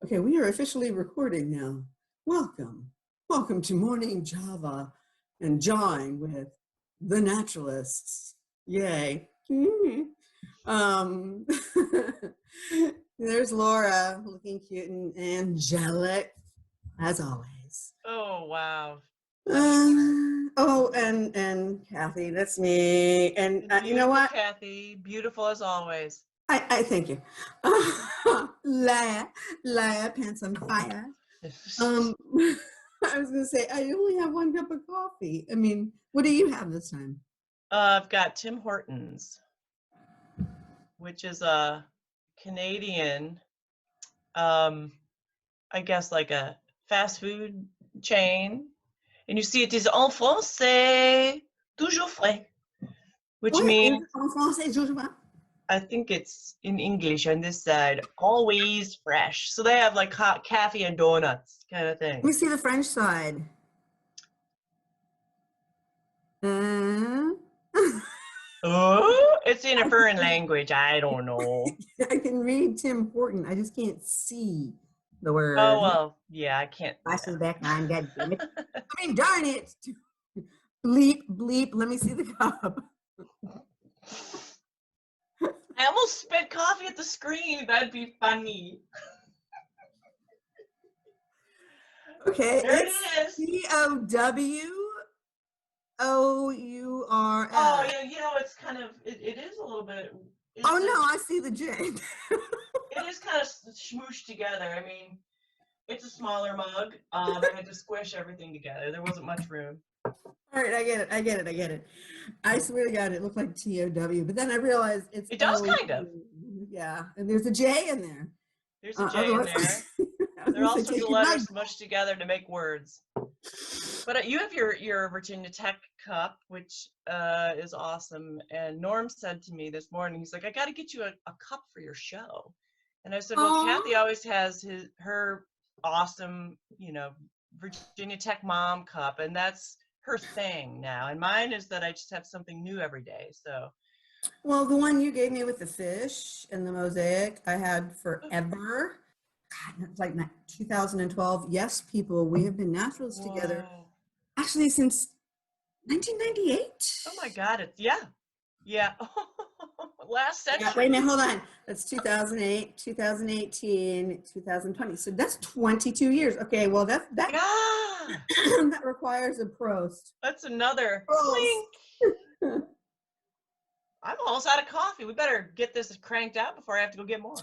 Okay, we are officially recording now. Welcome. Welcome to Morning Java and Jawin with the Naturalists. Yay. Um, there's Laura looking cute and angelic as always. Oh, wow. And Kathie, that's me. And you know what? Kathie, beautiful as always. I thank you. Liar, pants on fire. I was going to say, I only have 1 cup of coffee. I mean, what do you have this time? I've got Tim Hortons, which is a Canadian, I guess like a fast food chain. And you see it is en français, toujours frais, which What? means, En français, toujours frais? I think it's in English on this side, always fresh. So they have like hot coffee and donuts kind of thing. Let me see the French side. Oh, it's in a foreign language. I don't know. I can read Tim Horton. I just can't see the word. Oh, well, yeah, I can't. Flash the back on, God damn it. I mean, darn it. Bleep, bleep. Let me see the cup. I almost spit coffee at the screen. That'd be funny. Okay, there it's it is. COWOURS. Oh, yeah, you know, it's kind of, it is a little bit. Oh, no, I see the J. It is kind of smooshed together. I mean, it's a smaller mug. I had to squish everything together. There wasn't much room. All right, I get it. I swear to God, it looked like TOW, but then I realized it does kind of. Yeah, and there's a J in there. There's a J in there. There are all sorts of letters smushed together to make words. But you have your Virginia Tech cup, which is awesome. And Norm said to me this morning, he's like, I got to get you a cup for your show. And I said, well, Kathie always has her awesome, you know, Virginia Tech mom cup, and that's her thing now. And mine is that I just have something new every day. So, well, the one you gave me with the fish and the mosaic, I had forever. God, like 2012. Yes, people, we have been naturalists together actually since 1998. Oh my God, yeah. Last century. Yeah, wait a minute, hold on. That's 2008, 2018, 2020. So that's 22 years. Okay, well that that requires a Prost. That's another clink. I'm almost out of coffee. We better get this cranked out before I have to go get more.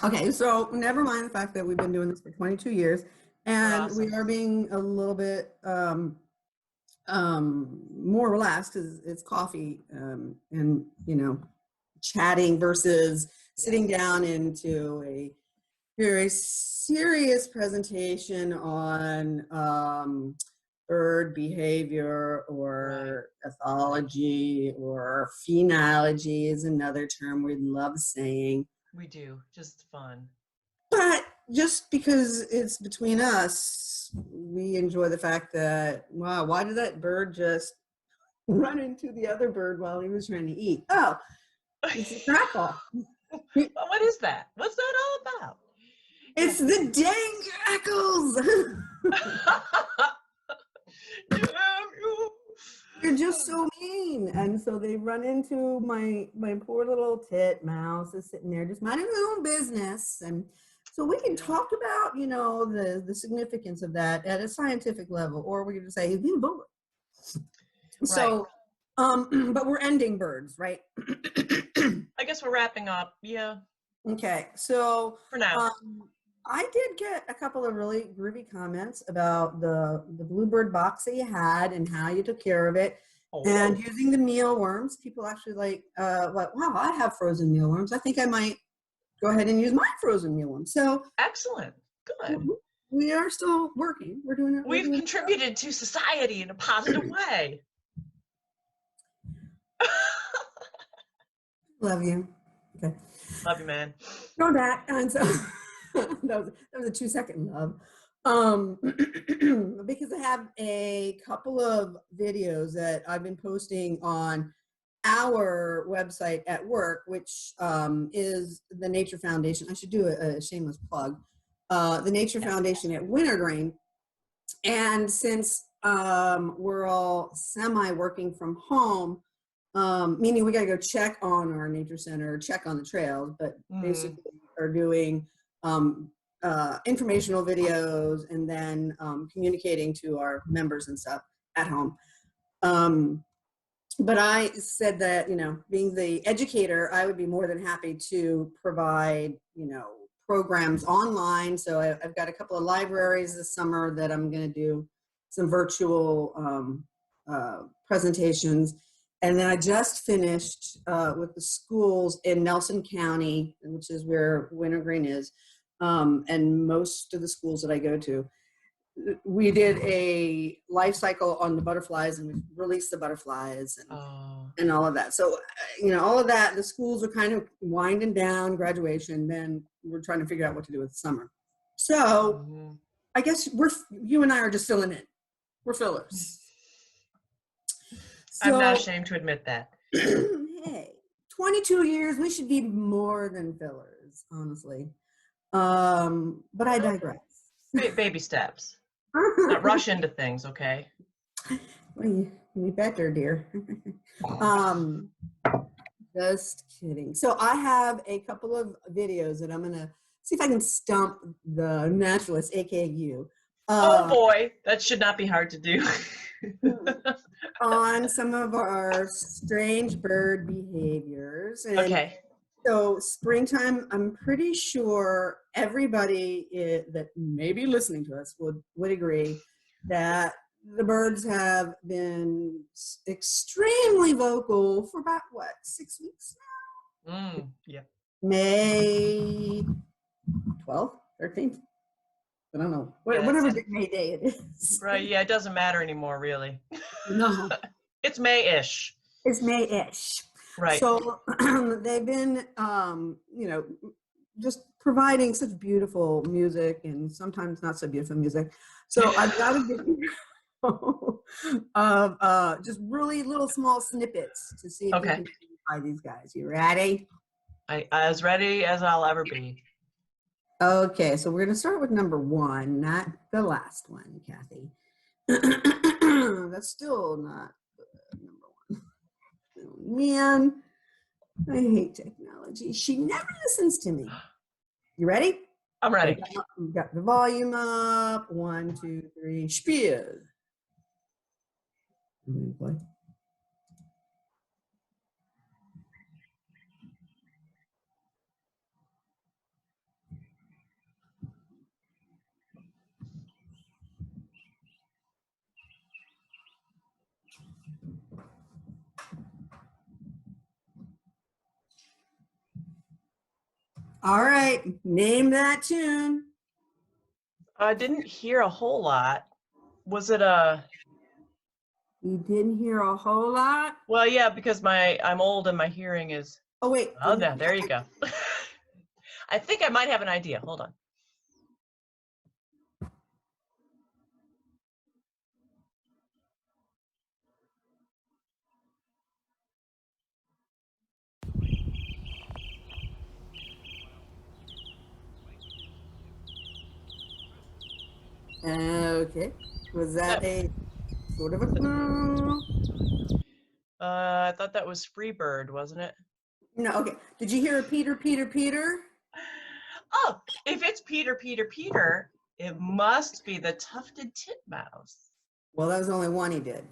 Okay, so never mind the fact that we've been doing this for 22 years, and awesome. We are being a little bit more relaxed because it's coffee and you know, chatting versus sitting down into a very serious presentation on bird behavior or ethology, or phenology is another term we love saying. We do, just fun. But just because it's between us, we enjoy the fact that, wow, why did that bird just run into the other bird while he was trying to eat? Oh, it's a crackle. What is that? What's that all about? It's the dang grackles. You're just so mean. And so they run into my poor little titmouse is sitting there just minding his own business. And so we can talk about, you know, the significance of that at a scientific level, or we can just say he's being a bully. So, but we're ending birds, right? I guess we're wrapping up. Yeah. Okay. So for now. I did get a couple of really groovy comments about the bluebird box that you had and how you took care of it, and using the mealworms. People actually like, wow, I have frozen mealworms. I think I might go ahead and use my frozen mealworms. So excellent, good. We are still working. We're doing it. We've contributed to society in a positive way. Love you. Okay. Love you, man. Go back. And so that was a 2-second love. Because I have a couple of videos that I've been posting on our website at work, which is the Nature Foundation. I should do a shameless plug. The Nature Foundation at Wintergreen. And since we're all semi-working from home, meaning we got to go check on our nature center, check on the trails, but basically are doing informational videos and then communicating to our members and stuff at home. But I said that, you know, being the educator, I would be more than happy to provide, you know, programs online. So I've got a couple of libraries this summer that I'm going to do some virtual presentations. And then I just finished with the schools in Nelson County, which is where Wintergreen is, and most of the schools that I go to. We did a life cycle on the butterflies, and we released the butterflies and all of that. So, you know, all of that, the schools are kind of winding down, graduation, then we're trying to figure out what to do with the summer. So I guess you and I are just filling in. We're fillers. So, I'm not ashamed to admit that. Hey, 22 years, we should be more than fillers, honestly. But I digress. Baby steps. Not rush into things, okay? Well, you better, dear. Just kidding. So I have a couple of videos that I'm gonna see if I can stump the naturalist, aka you. Oh boy, that should not be hard to do. On some of our strange bird behaviors. And okay. So springtime, I'm pretty sure everybody that may be listening to us would agree that the birds have been extremely vocal for about, what, 6 weeks now? Yeah. May 12th, 13th? I don't know. Whatever May day it is. Right, yeah, it doesn't matter anymore, really. No. It's May-ish. It's May-ish. Right. So they've been, you know, just providing such beautiful music and sometimes not so beautiful music. So I've got a video of just really little small snippets to see if we can identify these guys. You ready? As ready as I'll ever be. Okay, so we're going to start with number 1, not the last one, Kathie. That's still not number 1. Oh, man, I hate technology. She never listens to me. You ready? I'm ready. We've got the volume up. 1, 2, 3, spiel. Play. All right, name that tune. I didn't hear a whole lot. Was it You didn't hear a whole lot? Well, yeah, because I'm old and my hearing is. Oh wait. Oh no, there you go. I think I might have an idea. Hold on. Okay. Was that a sort of a clue? I thought that was Freebird, wasn't it? No, okay. Did you hear a Peter, Peter, Peter? Oh, if it's Peter, Peter, Peter, it must be the tufted titmouse. Well, that was the only one he did.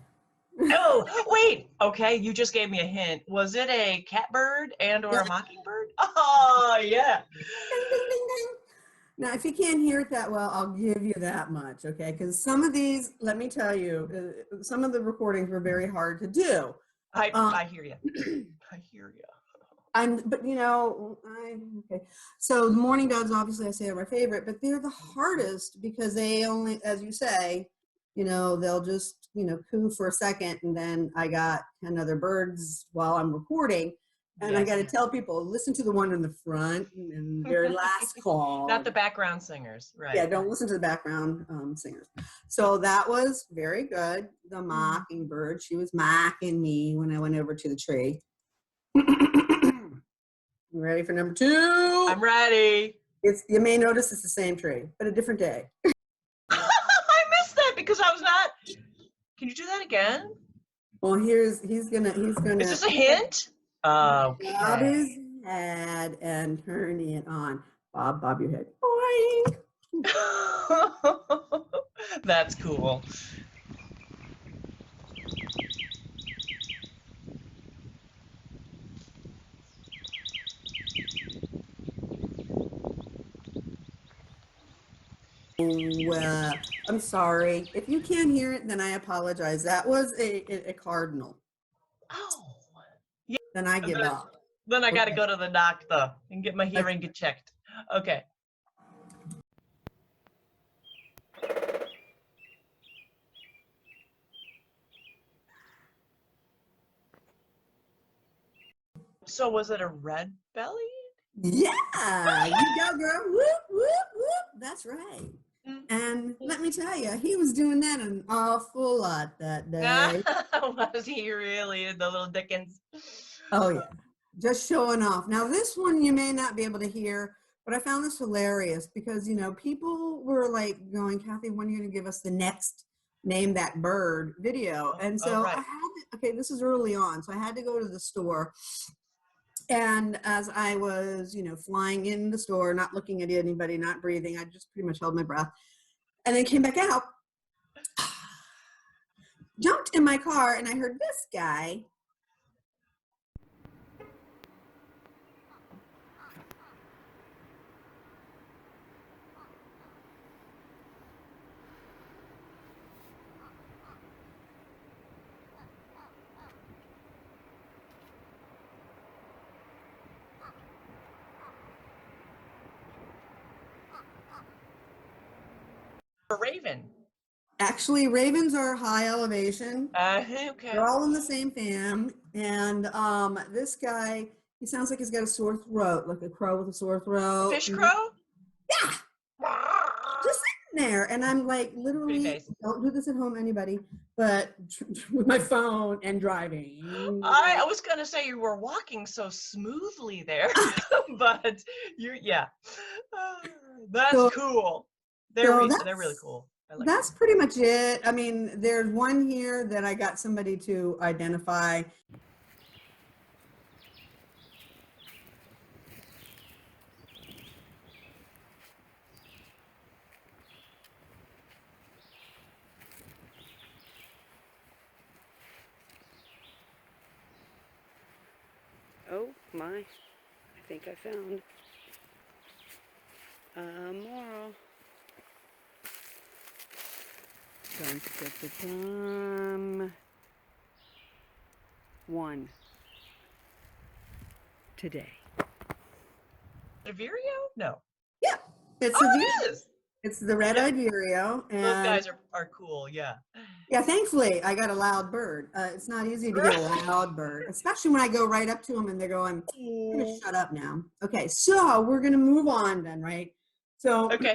Oh, wait. Okay, you just gave me a hint. Was it a catbird and or a mockingbird? Oh, yeah. Ding, ding, ding, ding. Now, if you can't hear it that well, I'll give you that much, okay? Because some of these, let me tell you, some of the recordings were very hard to do. I hear you. I hear you. But you know, okay. So the mourning doves, obviously, I say are my favorite, but they're the hardest because they only, as you say, you know, they'll just, you know, coo for a second, and then I got 10 other birds while I'm recording. And I got to tell people, listen to the one in the front and the very last call. Not the background singers, right? Yeah, don't listen to the background singers. So that was very good. The mockingbird, she was mocking me when I went over to the tree. You ready for number 2? I'm ready. You may notice it's the same tree, but a different day. I missed that because I was not. Can you do that again? Well, he's gonna. Is this a hint? Bob Okay. his head and turn it on. Bob your head. Boing. That's cool. Well, I'm sorry. If you can't hear it, then I apologize. That was a cardinal. Oh. Then I give up. Then I got to go to the doctor and get my hearing checked. Okay. So was it a red belly? Yeah, you go, girl. Whoop, whoop, whoop. That's right. And let me tell you, he was doing that an awful lot that day. Was he really, the little Dickens? Oh, yeah. Just showing off. Now, this one you may not be able to hear, but I found this hilarious because, people were like going, Kathie, when are you going to give us the next Name That Bird video? And so right. I had to, okay, this is early on, so I had to go to the store. And as I was, flying in the store, not looking at anybody, not breathing, I just pretty much held my breath. And then came back out, jumped in my car, and I heard this guy. A raven. Actually, ravens are high elevation. Okay. They're all in the same fam. And this guy, he sounds like he's got a sore throat, like a crow with a sore throat. Fish crow? Yeah. Just sitting there. And I'm like, literally, don't do this at home, anybody, but with my phone and driving. I was going to say you were walking so smoothly there, but that's cool. They're really cool. That's pretty much it. I mean, there's one here that I got somebody to identify. Oh my, I think I found a moral. One today. A vireo? No. Yeah, it's it is. It's the red-eyed vireo. And those guys are cool, yeah. Yeah, thankfully I got a loud bird. It's not easy to get a loud bird, especially when I go right up to them and they're going, I'm gonna shut up now. Okay, so we're gonna move on then, right? So okay.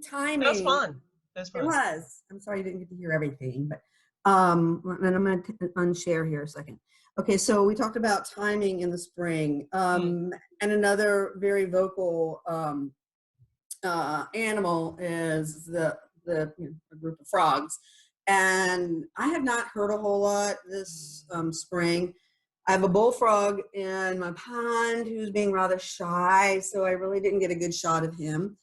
Timing. That was fun. It was. I'm sorry you didn't get to hear everything, but and I'm going to unshare here a second. Okay, so we talked about timing in the spring, and another very vocal animal is the group of frogs. And I have not heard a whole lot this spring. I have a bullfrog in my pond who's being rather shy, so I really didn't get a good shot of him.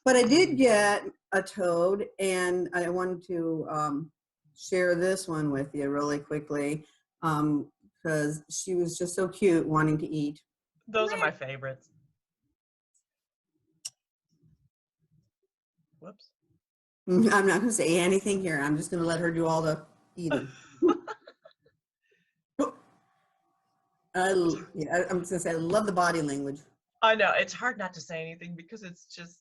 But I did get a toad, and I wanted to share this one with you really quickly because she was just so cute wanting to eat. Those are my favorites. Whoops. I'm not going to say anything here. I'm just going to let her do all the eating. I'm just going to say I love the body language. I know. It's hard not to say anything because it's just,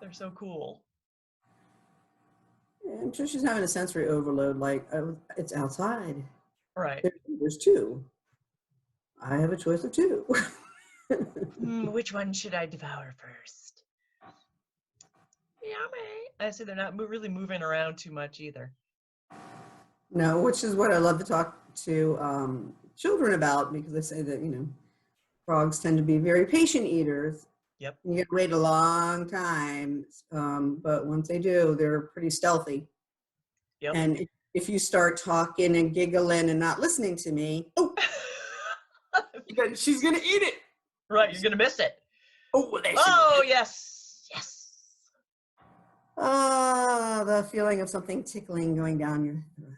they're so cool. Yeah, I'm sure she's having a sensory overload, like it's outside. Right. There's two. I have a choice of two. Which one should I devour first? Yummy. I say they're not really moving around too much either. No, which is what I love to talk to children about, because they say that, you know, frogs tend to be very patient eaters. Yep. You have to wait a long time, but once they do, they're pretty stealthy. Yep. And if you start talking and giggling and not listening to me, oh, she's gonna eat it. Right, you're gonna miss it. Oh, there she Oh, is. yes, yes. Ah, the feeling of something tickling going down your throat.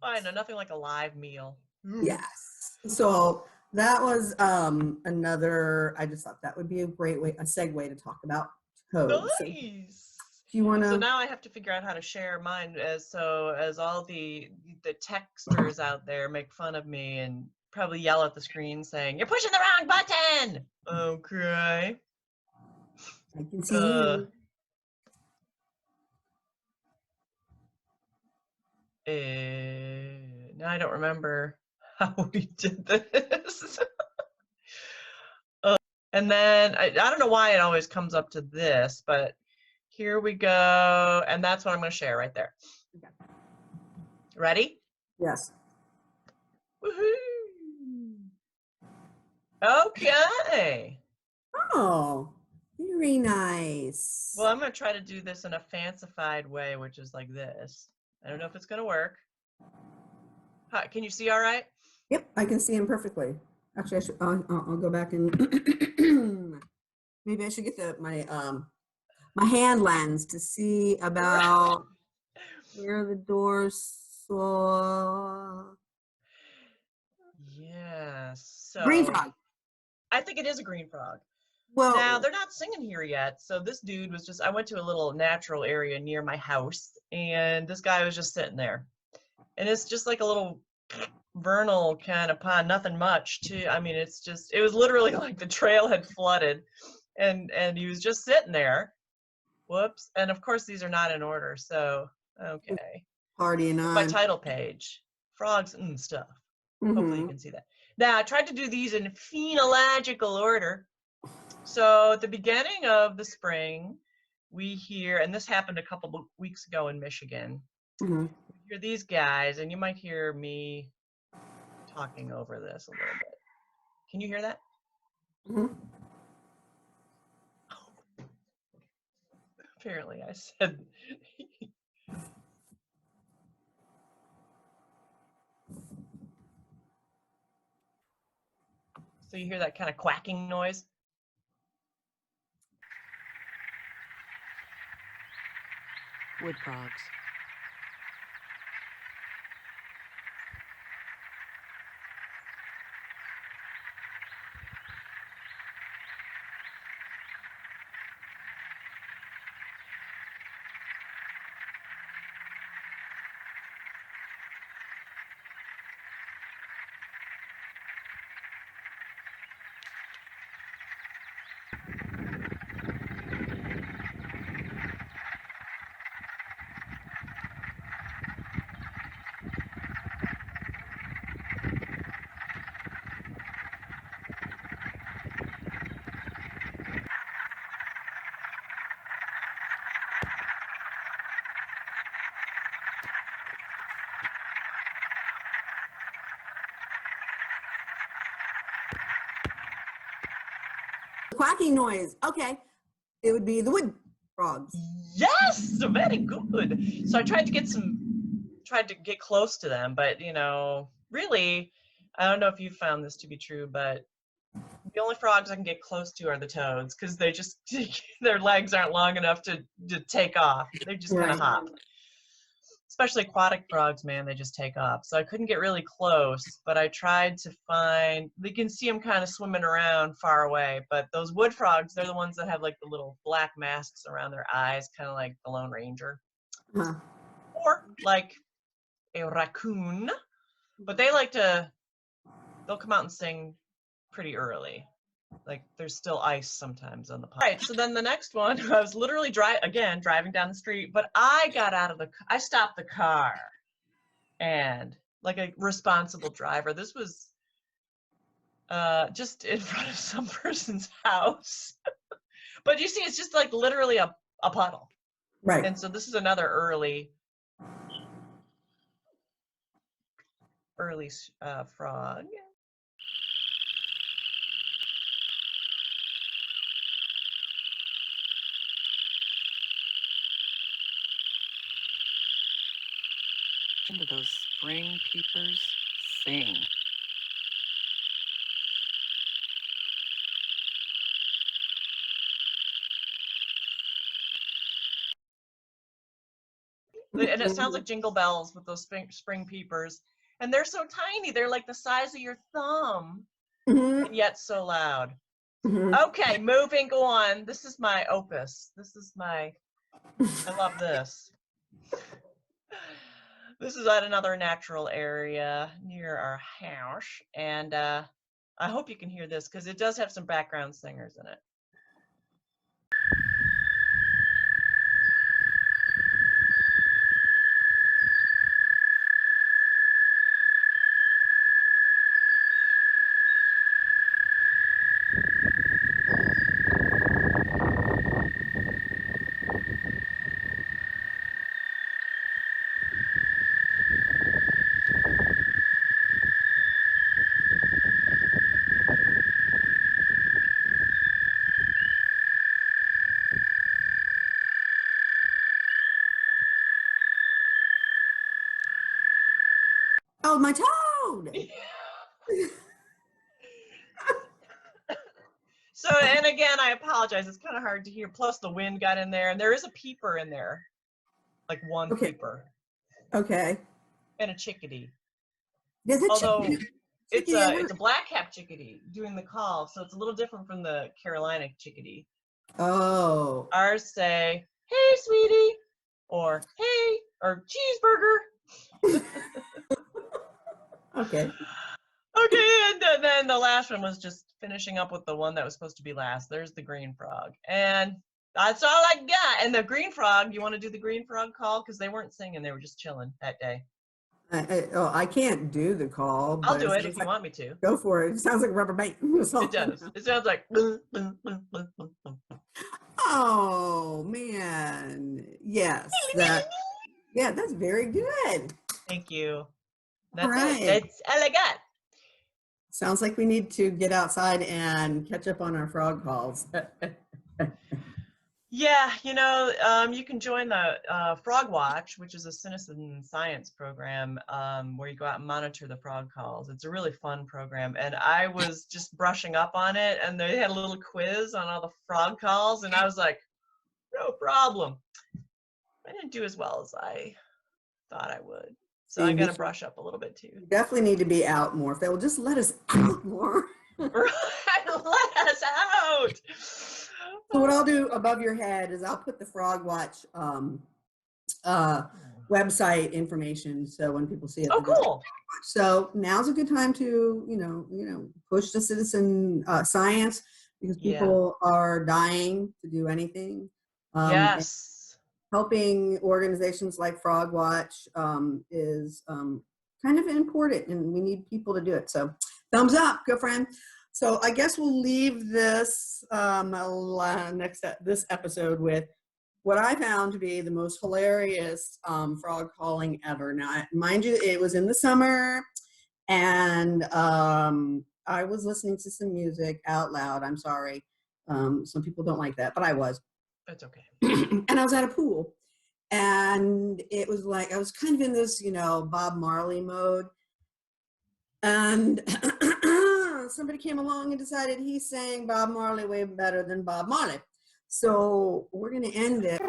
I know, nothing like a live meal. Yes. So that was another, I just thought that would be a great way, a segue to talk about toads. So Nice. if you want to. So now I have to figure out how to share mine, as all the texters out there make fun of me and probably yell at the screen saying, "You're pushing the wrong button." Okay. I can see you. Now I don't remember how we did this. And then I don't know why it always comes up to this, but here we go. And that's what I'm going to share right there. Okay. Ready? Yes. Woohoo! Okay. Oh, very nice. Well, I'm going to try to do this in a fancified way, which is like this. I don't know if it's going to work. Hi, can you see all right? Yep, I can see him perfectly. Actually, I'll go back and maybe I should get my hand lens to see about where the doors saw. Yes. So Green frog. I think it is a green frog. Well, now they're not singing here yet. So this dude was just, I went to a little natural area near my house and this guy was just sitting there. And it's just like a little vernal kind of pond, nothing much too. I mean, it was literally like the trail had flooded and he was just sitting there. Whoops. And of course these are not in order. So, okay. Partying on. My title page, frogs and stuff. Mm-hmm. Hopefully you can see that. Now I tried to do these in phonological order. So at the beginning of the spring, we hear, and this happened a couple of weeks ago in Michigan, Mm-hmm. we hear these guys, and you might hear me talking over this a little bit. Can you hear that? Mm-hmm. Apparently I said. So you hear that kind of quacking noise? Wood frogs. Quacking noise. Okay. It would be the wood frogs. Yes, very good. So I tried to get close to them, but really, I don't know if you found this to be true, but the only frogs I can get close to are the toads because they just their legs aren't long enough to take off. They just kind of hop. Especially aquatic frogs, man, they just take off. So I couldn't get really close, but I tried to find, you can see them kind of swimming around far away, but those wood frogs, they're the ones that have like the little black masks around their eyes, kind of like the Lone Ranger. Huh. Or like a raccoon, but they'll come out and sing pretty early. Like there's still ice sometimes on the pond. All right, so then the next one, I was literally driving down the street, but I stopped the car, and like a responsible driver, this was just in front of some person's house. But you see, it's just like literally a puddle. Right. And so this is another early frog. Listen to those spring peepers sing. And it sounds like jingle bells with those spring peepers. And they're so tiny. They're like the size of your thumb, and yet so loud. Okay, moving on. This is my opus. I love this. This is at another natural area near our house. And I hope you can hear this because it does have some background singers in it. Oh, my toad! So, and again, I apologize. It's kind of hard to hear. Plus, the wind got in there, and there is a peeper in there, like one peeper. Okay. And a chickadee. There's a Although chickadee. it's a black-capped chickadee doing the call, so it's a little different from the Carolina chickadee. Oh. Ours say, "Hey, sweetie," or "Hey," or "Cheeseburger." Okay. Okay, and then the last one was just finishing up with the one that was supposed to be last. There's the green frog. And that's all I got. And the green frog, you want to do the green frog call? Because they weren't singing. They were just chilling that day. I can't do the call. I'll but do it if you want me to. Go for it. It sounds like rubber band. It does. It sounds like. Oh, man. Yes. That's very good. Thank you. That's right. it. That's all I got. Sounds like we need to get outside and catch up on our frog calls. Yeah, you can join the Frog Watch, which is a citizen science program where you go out and monitor the frog calls. It's a really fun program. And I was just brushing up on it, and they had a little quiz on all the frog calls, and I was like, no problem. I didn't do as well as I thought I would. So I got to brush up a little bit too. We definitely need to be out more. If they will just let us out more. Right, let us out. So what I'll do above your head is I'll put the Frog Watch website information. So when people see it, oh, cool. So now's a good time to push the citizen science because people are dying to do anything. Yes. Helping organizations like Frog Watch is kind of important, and we need people to do it. So thumbs up, girlfriend. So I guess we'll leave this this episode with what I found to be the most hilarious frog calling ever. Now, mind you, it was in the summer, and I was listening to some music out loud. I'm sorry. Some people don't like that, but I was. That's okay. And I was at a pool, and it was like I was kind of in this, Bob Marley mode. And somebody came along and decided he sang Bob Marley way better than Bob Marley. So we're going to end it.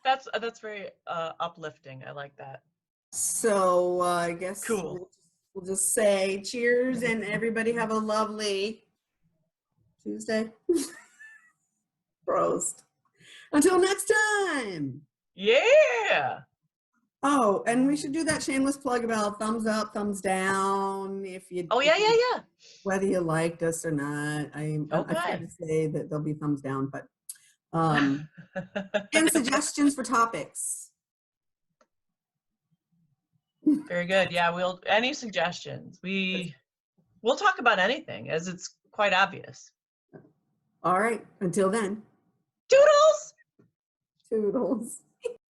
That's very uplifting. I like that. So I guess cool. We'll just say cheers and everybody have a lovely Tuesday. Prost. Until next time. Yeah. Oh, and we should do that shameless plug about thumbs up, thumbs down. If you. Oh, yeah. Whether you liked us or not. I okay. try to say that there'll be thumbs down, but And suggestions for topics. Very good. Yeah, any suggestions. We'll talk about anything, as it's quite obvious. All right. Until then. Doodles! Toodles.